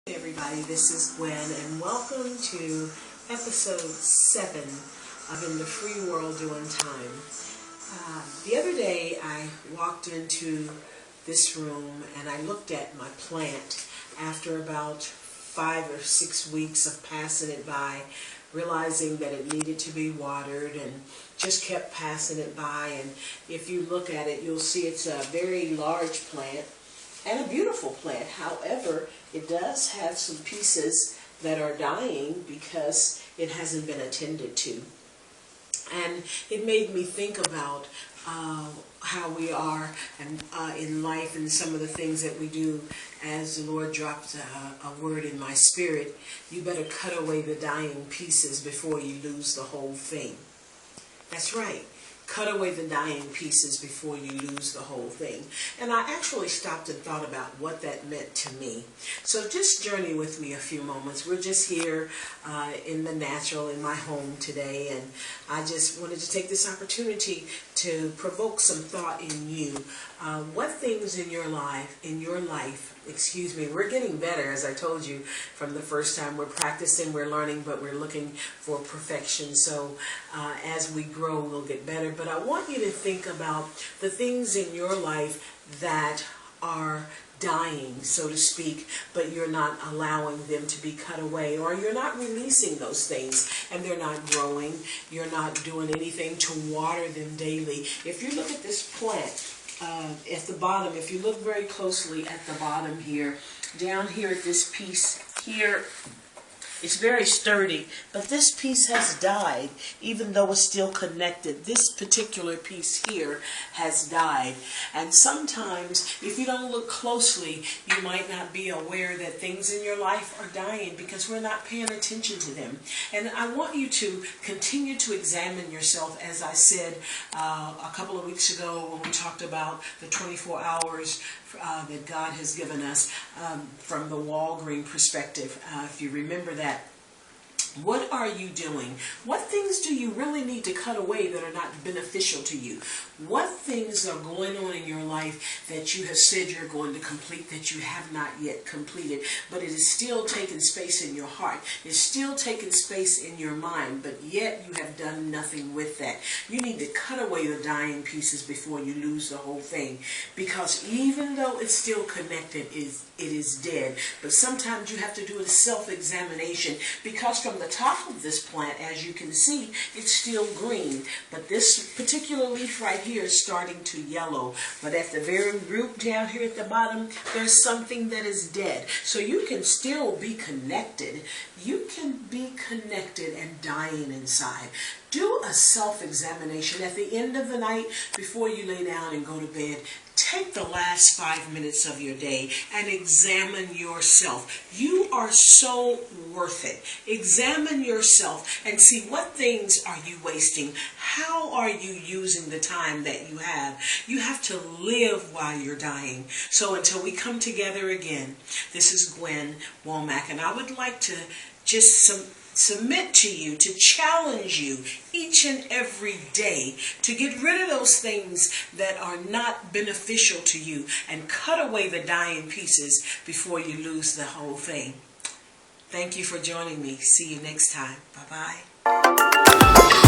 Hey everybody, this is Gwen and welcome to episode 7 of In the Free World Doing Time. The other day I walked into this room and I looked at my plant after about 5 or 6 weeks of passing it by, realizing that it needed to be watered, and just kept passing it by. And if you look at it, you'll see it's a very large plant and a beautiful plant. However, it does have some pieces that are dying because it hasn't been attended to. And it made me think about how we are in life and some of the things that we do. As the Lord dropped a word in my spirit, you better cut away the dying pieces before you lose the whole thing. That's right. Cut away the dying pieces before you lose the whole thing. And I actually stopped and thought about what that meant to me. So just journey with me a few moments. We're just here in the natural in my home today, and I just wanted to take this opportunity to provoke some thought in you. What things in your life, we're getting better, as I told you from the first time. We're practicing, we're learning, but we're looking for perfection. So as we grow, we'll get better. But I want you to think about the things in your life that are dying, so to speak, but you're not allowing them to be cut away, or you're not releasing those things and they're not growing. You're not doing anything to water them daily. If you look at this plant, at the bottom, if you look very closely at the bottom here, down here at this piece here, it's very sturdy, but this piece has died, even though it's still connected. This particular piece here has died. And sometimes, if you don't look closely, you might not be aware that things in your life are dying because we're not paying attention to them. And I want you to continue to examine yourself, as I said a couple of weeks ago when we talked about the 24 hours that God has given us from the Walgreen perspective, if you remember that. What are you doing? What things do you really need to cut away that are not beneficial to you? What things are going on in your life that you have said you're going to complete that you have not yet completed, but it is still taking space in your heart. It's still taking space in your mind, but yet you have done nothing with that. You need to cut away the dying pieces before you lose the whole thing, because even though it's still connected, it is dead. But sometimes you have to do a self-examination, because from the top of this plant, as you can see, it's still green, but this particular leaf right here is starting to yellow. But at the very root down here at the bottom, there's something that is dead. So you can still be connected. You can be connected and dying inside. Do a self-examination at the end of the night before you lay down and go to bed. Take the last 5 minutes of your day and examine yourself. You are so worth it. Examine yourself and see what things are you wasting. How are you using the time that you have? You have to live while you're dying. So until we come together again, this is Gwen Womack, and I would like to just submit to you, to challenge you each and every day to get rid of those things that are not beneficial to you and cut away the dying pieces before you lose the whole thing. Thank you for joining me. See you next time. Bye-bye.